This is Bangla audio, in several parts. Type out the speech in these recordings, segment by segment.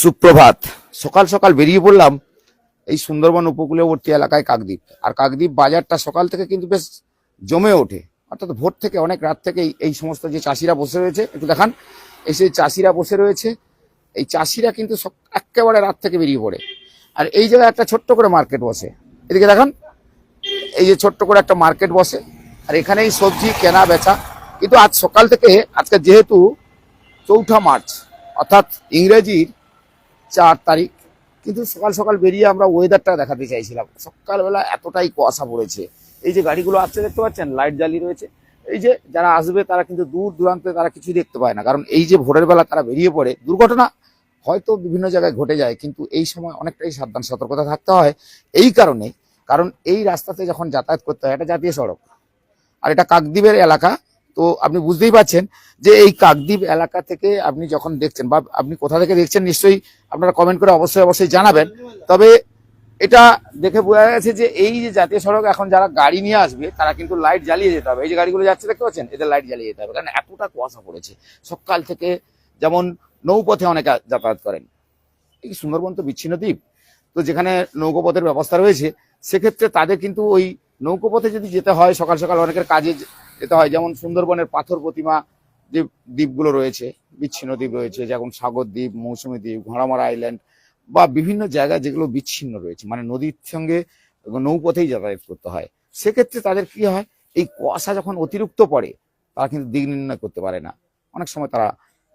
সুপ্রভাত। সকাল সকাল বেরিয়ে পড়লাম এই সুন্দরবন উপকূলবর্তী এলাকায় কাকদ্বীপ। আর কাকদ্বীপ বাজারটা সকাল থেকে কিন্তু বেশ জমে ওঠে, অর্থাৎ ভোর থেকে অনেক রাত থেকে এই সমস্ত যে চাষিরা বসে রয়েছে, একটু দেখান, এই সেই চাষিরা বসে রয়েছে। এই চাষিরা কিন্তু একেবারে রাত থেকে বেরিয়ে পড়ে। আর এই জায়গায় একটা ছোট্ট করে মার্কেট বসে, এদিকে দেখান, এই যে ছোট্ট করে একটা মার্কেট বসে, আর এখানেই সবজি কেনা বেচা। কিন্তু আজ সকাল থেকে, আজকে যেহেতু 4 মার্চ অর্থাৎ ইংরেজির 4 তারিখ, কিন্তু সকাল সকাল বেরিয়ে আমরা ওয়েদারটা দেখাতে চাইছিলাম। সকালবেলা এতটাই কুয়াশা পড়েছে, এই যে গাড়িগুলো আসছে দেখতে পাচ্ছেন, লাইট জ্বালিয়ে রয়েছে। এই যে যারা আসবে তারা কিন্তু দূর দূরান্তে তারা কিছুই দেখতে পায় না, কারণ এই যে ভোরের বেলা তারা বেরিয়ে পড়ে। দুর্ঘটনা হয়তো বিভিন্ন জায়গায় ঘটে যায়, কিন্তু এই সময় অনেকটাই সাবধান সতর্কতা থাকতে হয়। এই কারণে, কারণ এই রাস্তাতে যখন যাতায়াত করতে হয়, এটা জাতীয় সড়ক আর এটা কাকদ্বীপের এলাকা। তো আপনি বুঝতেই পারছেন যে এই কাকদ্বীপ এলাকা থেকে আপনি যখন দেখছেন, বা আপনি কোথা থেকে দেখছেন নিশ্চয়ই আপনারা কমেন্ট করে অবশ্যই জানাবেন। তবে এটা দেখে বোঝা গেছে যে এই যে জাতীয় সড়ক, এখন যারা গাড়ি নিয়ে আসবে তারা কিন্তু লাইট জ্বালিয়ে যেতে হবে। এই যে গাড়িগুলো যাচ্ছে দেখতে পাচ্ছেন, এদের লাইট জ্বালিয়ে যেতে হবে, কারণ এতটা কুয়াশা পড়েছে সকাল থেকে। যেমন নৌপথে অনেকে যাতায়াত করেন, এই সুন্দরবন তো বিচ্ছিন্ন দ্বীপ, তো যেখানে নৌকোপথের ব্যবস্থা রয়েছে, সেক্ষেত্রে তাদের কিন্তু ওই নৌকোপথে যদি যেতে হয়, সকাল সকাল অনেকের কাজে যেতে হয়। যেমন সুন্দরবনের পাথর প্রতিমা যে দ্বীপগুলো রয়েছে, বিচ্ছিন্ন দ্বীপ রয়েছে, যেমন সাগর দ্বীপ, মৌসুমী দ্বীপ, ঘোড়ামারা আইল্যান্ড, বা বিভিন্ন জায়গা যেগুলো বিচ্ছিন্ন রয়েছে, মানে নদীর সঙ্গে নৌপথেই যাতায়াত করতে হয়। সেক্ষেত্রে তাদের কি হয়, এই কুয়াশা যখন অতিরিক্ত পড়ে, তারা কিন্তু দিক নির্ণয় করতে পারে না। অনেক সময় তারা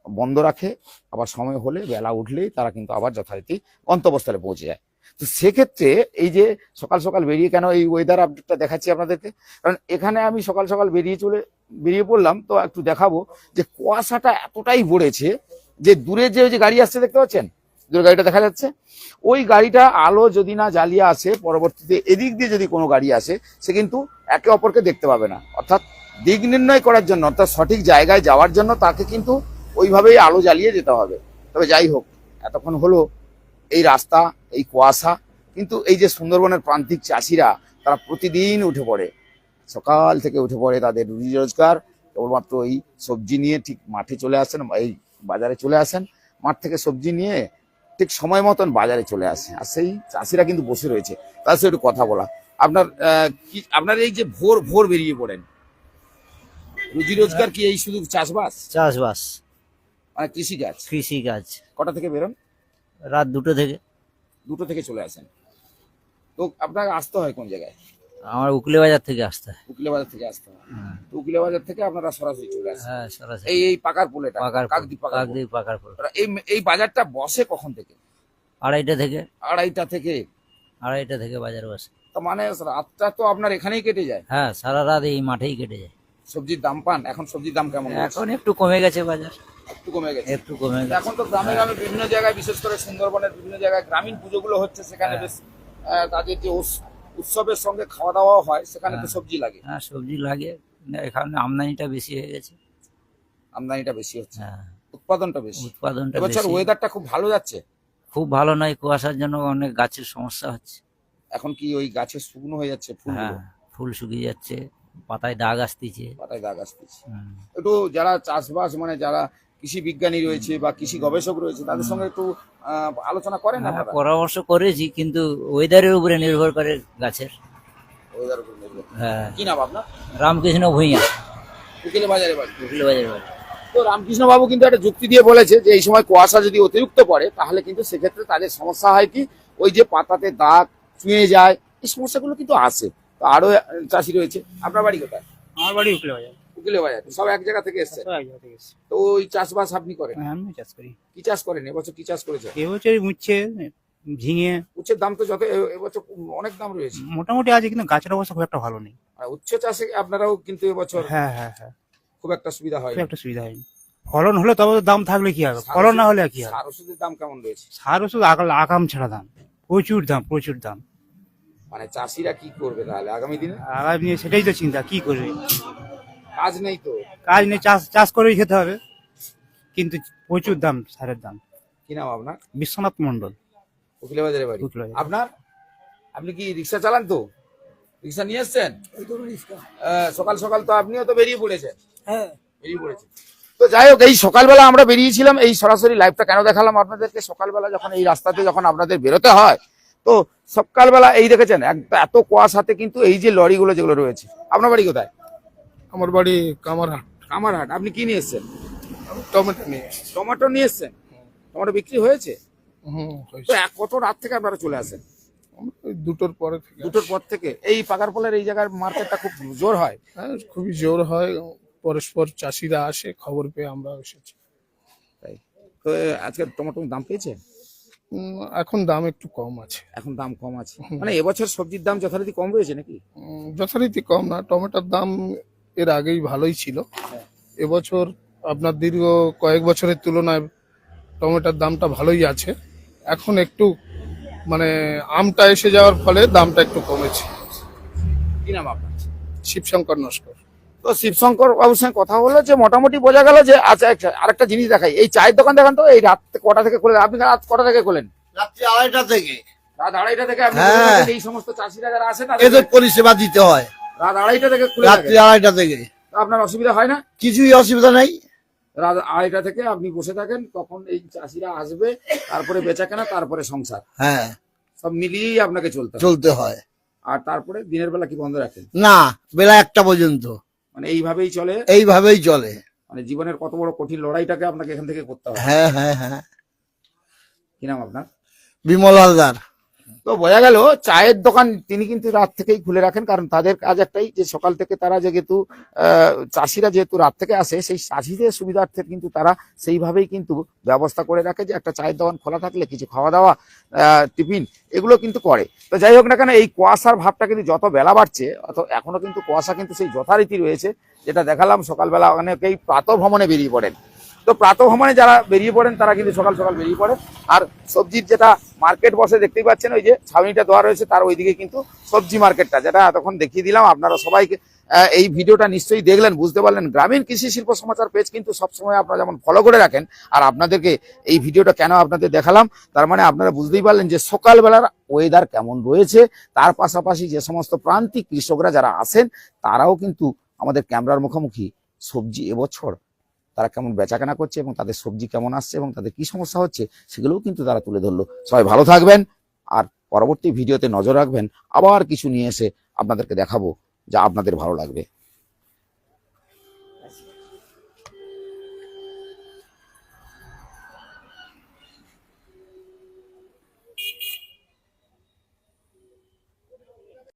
বন্ধ রাখে, আবার সময় হলে বেলা উঠলেই তারা কিন্তু আবার যথারীতি গন্তব্যস্থলে পৌঁছে যায়। তো সেক্ষেত্রে এই যে সকাল সকাল বেরিয়ে কেন এই ওয়েদার আপডেটটা দেখাচ্ছি আপনাদেরকে, কারণ এখানে আমি সকাল সকাল বেরিয়ে পড়লাম, তো একটু দেখাবো যে কুয়াশাটা এতটাই পড়েছে যে দূরে যে গাড়ি আসছে দেখতে পাচ্ছেন, দূরে গাড়িটা দেখা যাচ্ছে, ওই গাড়িটা আলো যদি না জ্বালিয়ে আসে, পরবর্তীতে এদিক দিয়ে যদি কোনো গাড়ি আসে, সে কিন্তু একে অপরকে দেখতে পাবে না। অর্থাৎ দিক নির্ণয় করার জন্য, অর্থাৎ সঠিক জায়গায় যাওয়ার জন্য তাকে কিন্তু ওইভাবেই আলো জ্বালিয়ে যেতে হবে। তবে যাই হোক, এতক্ষণ হলো এই রাস্তা, এই কুয়াশা, কিন্তু এই যে সুন্দরবনের প্রান্তিক চাষিরা, তারা প্রতিদিন উঠে পড়ে, সকাল থেকে উঠে পড়ে, তাদের রুজি রোজগার কেবলমাত্র এই সবজি নিয়ে ঠিক মাঠে চলে আসেন, এই বাজারে চলে আসেন, মাঠ থেকে সবজি নিয়ে ঠিক সময় মতন বাজারে চলে আসে। আর সেই চাষিরা কিন্তু বসে রয়েছে, তার সাথে একটু কথা বলা। আপনার এই যে ভোর ভোর বেরিয়ে পড়েন, রুজি রোজগার কি এই শুধু চাষবাস? চাষবাস, মানে কৃষিকাজ? কৃষিকাজ। কটা থেকে বেরোন? রাত 2টো থেকে। 2টো থেকে চলে আসেন। তো আপনাকে আসতে হয় কোন জায়গায়? আমার উকিলে বাজার থেকে আসতে হয়। উকিলে বাজার থেকে আসতে হয়। তো উকিলে বাজার থেকে আপনারা সরাসরি চলে আসেন? হ্যাঁ, সরাসরি। এই পাকার পোলেটা, কাকদ্বীপ কাকদ্বীপ পাকার পোল। এই বাজারটা বসে কখন থেকে? 2:30 থেকে। 2:30 থেকে? 2:30 থেকে বাজার বসে। তো মানে রাতটা তো আপনার এখানেই কেটে যায়? হ্যাঁ, সারা রাত এই মাঠেই কেটে যায়। সবজির দাম পান? এখন সবজির দাম কেমন? এখন একটু কমে গেছে বাজার, একটু কমে গেছে। একটু কমে গেছে। এখন তো গ্রামে গ্রামে বিভিন্ন জায়গায়, বিশেষ করে সুন্দরবনের বিভিন্ন জায়গায় গ্রামীণ পুজোগুলো হচ্ছে, সেখানে বেশ তাদের যে উৎসবের সঙ্গে খাওয়া দাওয়া হয়, সেখানে তো সবজি লাগে। হ্যাঁ, সবজি লাগে। এখানে আমদানিটা বেশি হয়ে গেছে। আমদানিটা বেশি হচ্ছে, হ্যাঁ, উৎপাদনটা বেশি। উৎপাদনটা এবছর বেশি। ওয়েদারটা খুব ভালো যাচ্ছে? খুব ভালো নয়, কুয়াশার জন্য অনেক গাছের সমস্যা হচ্ছে। এখন কি ওই গাছের শুকনো হয়ে যাচ্ছে ফুলগুলো? হ্যাঁ, ফুল শুকিয়ে যাচ্ছে, পাতায় দাগ আসতেছে। পাতায় দাগ আসতেছে। একটু যারা চাষবাস, মানে যারা কৃষি বিজ্ঞানী রয়েছে বা কৃষি গবেষক রয়েছে, তাদের সঙ্গে একটু আলোচনা করেন আপনারা? পরামর্শ করেছি, কিন্তু ওয়েদারের উপরে নির্ভর করে গাছের। ওয়েদার উপর নির্ভর। হ্যাঁ। কি নাম আপনার? রামকৃষ্ণ ভূঁইয়া, উকিলে বাজারে বাড়ি। উকিল বাজার বাড়ি। তো রামকৃষ্ণ বাবু কিন্তু একটা যুক্তি দিয়ে বলেছে যে এই সময় কুয়াশা যদি অতিরিক্ত পড়ে, তাহলে কিন্তু সেক্ষেত্রে তাদের সমস্যা হয় কি, ওই যে পাতাতে দাগ চুঁয়ে যায়, এই সমস্যাগুলো কিন্তু আসে। তো আরো চাষি রয়েছে। আপনার বাড়ি কোথায়? আমার বাড়ি উকিলে বাজার। উকিলে বাজার। সব এক জায়গা থেকে এসছে? সব এক জায়গা থেকে এসেছে। তো ওই চাষবাস আপনি করেন? হ্যাঁ, আমি চাষ করি। কি চাষ করেন এবছর? কি চাষ করেছে? এবছর উচ্ছে, ঝিঙে উচ্ছের দাম তো যত এবছর অনেক দাম রয়েছে। মোটামুটি আছে, কিন্তু গাছের অবস্থা খুব একটা ভালো নেই। আর উচ্চ চাষে আপনারাও কিন্তু এবছর হ্যাঁ হ্যাঁ হ্যাঁ, খুব একটা সুবিধা হয় খুব একটা সুবিধা হয়নি। ফলন হলে তবে তো দাম থাকলে কি হবে, ফলন না হলে কি হবে? সার ওষুধের দাম কেমন রয়েছে? সার ওষুধ আগাম ছাড়া দাম, প্রচুর দাম, প্রচুর দাম। মানে চাষিরা কি করবে তাহলে আগামী দিনে? আগামী নিয়ে সেটাই তো চিন্তা, কি করবে? কাজ নেই তো? কাজ নেই, চাষ করেই খেতে হবে, কিন্তু প্রচুর দাম, সারের দাম। কি নাম আপনার? বিশ্বনাথ মন্ডল, উকিলে বাজারে বাড়ি। উকিলে বাজার। আপনার? আপনি কি রিক্সা চালান? তো রিক্সা নিয়ে এসছেন? সকাল সকাল তো আপনিও তো বেরিয়ে পড়েছেন। হ্যাঁ, বেরিয়ে পড়েছেন। তো যাই হোক, এই সকালবেলা আমরা বেরিয়েছিলাম, এই সরাসরি লাইভটা কেন দেখালাম আপনাদেরকে, সকালবেলা যখন এই রাস্তাতে যখন আপনাদের বেরোতে হয়, তো সকালবেলা এই দেখেছেন এত কুয়াশাতে কিন্তু এই যে লরিগুলো যেগুলো রয়েছে। আপনার বাড়ি কোথায়? আমার বাড়ি কামারহাট। কামারহাট। আপনি কি নিয়ে এসছেন? টমেটো নিয়ে এসেছি। টমেটো নিয়ে এসছেন? টমেটো বিক্রি হয়েছে? হয়েছে। তো কত রাত থেকে আপনারা চলে আসেন? আমরা ওই দুটোর পরে থেকে দুটোর পর থেকে। এই পাকারপোলের এই জায়গার মার্কেটটা খুব জোর হয়। হ্যাঁ, খুবই জোর হয়, পরস্পর চাষিরা আসে, খবর পেয়ে আমরা এসেছি। তাই তো আজকে টমেটোর দাম পেয়েছে? এখন দাম একটু কম আছে। এখন দাম কম আছে, মানে এবছর সবজির দাম যথারীতি কম রয়েছে নাকি? যথারীতি কম না, টমেটোর দাম এর আগেই ভালোই ছিল। এবছর আপনার দীর্ঘ কয়েক বছরের তুলনায় টমেটোর দামটা ভালোই আছে। এখন একটু মানে আমটা এসে যাওয়ার ফলে দামটা একটু কমেছে। কি নাম আপনার? শিবশঙ্কর নস্কর। তো শিবশঙ্কর বাবুর সঙ্গে কথা হলো যে মোটামুটি বোঝা গেল যে আচ্ছা আরেকটা জিনিস দেখাই, এই চায়ের দোকান দেখান তো, এই রাত কটা থেকে খোলেন আপনি? রাত কটা থেকে খোলেন? রাত্রি 2:30টা থেকে। রাত 2:30টা থেকে আপনি হ্যাঁ। খোলেন? এই সমস্ত চাষিরা যারা আসে তাদের এদের পরিষেবা দিতে হয় রাত 2:30টা থেকে খুলে রাত্রি রাখেন। 2:30টা থেকে। তো আপনার অসুবিধা হয় না? কিছুই অসুবিধা নেই। রাত 2:30টা থেকে আপনি বসে থাকেন, তখন এই চাষিরা আসবে, তারপরে বেচা কেনা, তারপরে সংসার, হ্যাঁ, সব মিলিয়েই আপনাকে চলতে হয়। চলতে হয়। আর তারপরে দিনের বেলা কি বন্ধ রাখেন? না, বেলা 1টা পর্যন্ত মানে এইভাবেই চলে। এইভাবেই চলে। মানে জীবনের কত বড় কঠিন লড়াইটাকে আপনাকে এখান থেকে করতে হবে। হ্যাঁ হ্যাঁ হ্যাঁ। কি নাম আপনার? বিমল হালদার। তো বোঝা গেল চায়ের দোকান তিনি কিন্তু রাত থেকেই খুলে রাখেন, কারণ তাদের কাজ একটাই যে সকাল থেকে তারা যেহেতু চাষিরা যেহেতু রাত থেকে আসে, সেই চাষিদের সুবিধার্থে কিন্তু তারা সেইভাবেই কিন্তু ব্যবস্থা করে রাখে যে একটা চায়ের দোকান খোলা থাকলে কিছু খাওয়া দাওয়া, টিফিন, এগুলো কিন্তু করে। তো যাই হোক না কেন, এই কুয়াশার ভাবটা কিন্তু যত বেলা বাড়ছে অত এখনো কিন্তু কুয়াশা কিন্তু সেই যথারীতি রয়েছে, যেটা দেখালাম। সকালবেলা অনেকেই প্রাতঃ ভ্রমণে বেরিয়ে পড়েন। তো প্রাতঃ ভ্রমণে যারা বেরিয়ে পড়েন তারা কিন্তু সকাল সকাল বেরিয়ে পড়েন। আর সবজির যেটা মার্কেট বসে দেখতেই পাচ্ছেন, ওই যে ছাউনিটা দেওয়া রয়েছে তার ওইদিকে কিন্তু সবজি মার্কেটটা, যেটা এতক্ষণ দেখিয়ে দিলাম। আপনারা সবাইকে এই ভিডিওটা নিশ্চয়ই দেখলেন, বুঝতে পারলেন। গ্রামীণ কৃষি শিল্প সমাচার পেজ কিন্তু সবসময় আপনারা যেমন ফলো করে রাখেন, আর আপনাদেরকে এই ভিডিওটা কেন আপনাদের দেখালাম, তার মানে আপনারা বুঝতেই পারলেন যে সকালবেলার ওয়েদার কেমন রয়েছে। তার পাশাপাশি যে সমস্ত প্রান্তিক কৃষকরা যারা আছেন তারাও কিন্তু আমাদের ক্যামেরার মুখোমুখি সবজি এবছর তারা কেমন বেচাকেনা করছে এবং তাদের সবজি কেমন আসছে এবং তাদের কি সমস্যা হচ্ছে সেগুলোও কিন্তু তারা তুলে ধরলো। সবাই ভালো থাকবেন, আর পরবর্তী ভিডিওতে নজর রাখবেন। আবার কিছু নিয়ে এসে আপনাদেরকে দেখাবো যা আপনাদের ভালো লাগবে।